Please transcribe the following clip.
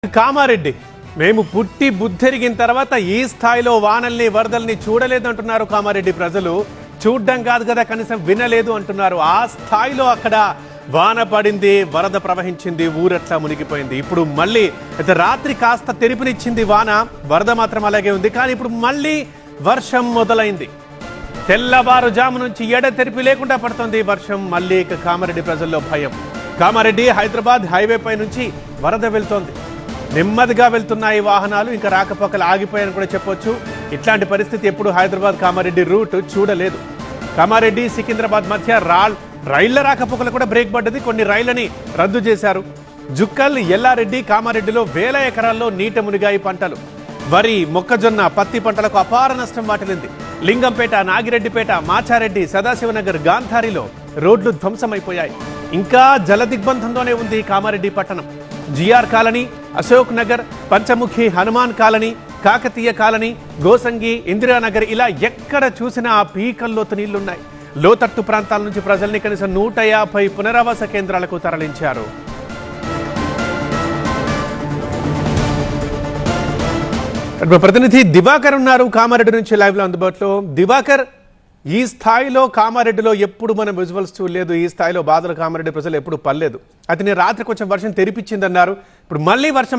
కామారెడ్డి మేము పుట్టి బుద్ధెరిగిన తర్వాత ఈ స్థాయిలో వానల్ని వరదల్ని చూడలేదంటున్నారు కామారెడ్డి ప్రజలు. చూడ్డం కాదు కదా, కనీసం వినలేదు అంటున్నారు. ఆ స్థాయిలో అక్కడ వాన పడింది, వరద ప్రవహించింది, ఊరట్లా మునిగిపోయింది. ఇప్పుడు మళ్ళీ అయితే రాత్రి కాస్త తెరిపినిచ్చింది వాన, వరద మాత్రం అలాగే ఉంది. కానీ ఇప్పుడు మళ్ళీ వర్షం మొదలైంది. తెల్లవారుజాము నుంచి ఎడతెరిపి లేకుండా పడుతుంది వర్షం. మళ్ళీ ఇక కామారెడ్డి ప్రజల్లో భయం. కామారెడ్డి హైదరాబాద్ హైవే పై నుంచి వరద వెళ్తోంది. నెమ్మదిగా వెళ్తున్నాయి వాహనాలు, ఇంకా రాకపోకలు ఆగిపోయాయని కూడా చెప్పొచ్చు. ఇట్లాంటి పరిస్థితి ఎప్పుడు హైదరాబాద్ కామారెడ్డి రూట్ చూడలేదు. కామారెడ్డి సికింద్రాబాద్ మధ్య రైళ్ల రాకపోకలు కూడా బ్రేక్ పడ్డది. కొన్ని రైళ్లని రద్దు చేశారు. జుక్కల్, ఎల్లారెడ్డి, కామారెడ్డిలో వేల ఎకరాల్లో నీట మునిగాయి పంటలు. వరి, మొక్కజొన్న, పత్తి పంటలకు అపార నష్టం వాటిల్లింది. లింగంపేట, నాగిరెడ్డిపేట, మాచారెడ్డి, సదాశివనగర్, గాంధారిలో రోడ్లు ధ్వంసమైపోయాయి. ఇంకా జల దిగ్బంధంలోనే ఉంది కామారెడ్డి పట్టణం. GR colony, Ashok Nagar, Panchamukhi, Hanuman colony, Kakatiya colony, Gosangi, Indiranagar, ఇలా ఎక్కడ చూసినా ఆ పీకల్లోతు నీళ్లున్నాయి. లోతట్టు ప్రాంతాల నుంచి ప్రజల్ని కనీసం 150 పునరావాస కేంద్రాలకు తరలించారు. ప్రతినిధి దివాకర్ ఉన్నారు కామారెడ్డి నుంచి లైవ్ లో అందుబాటులో. దివాకర్, ఈ స్థాయిలో కామారెడ్డిలో ఎప్పుడు మనం విజువల్స్ చూడలేదు. ఈ స్థాయిలో బాధలు కామారెడ్డి ప్రజలు ఎప్పుడు పడలేదు. అయితే రాత్రి కొంచెం వర్షం తెరిపించిందన్నారు. ఇప్పుడు మళ్ళీ వర్షం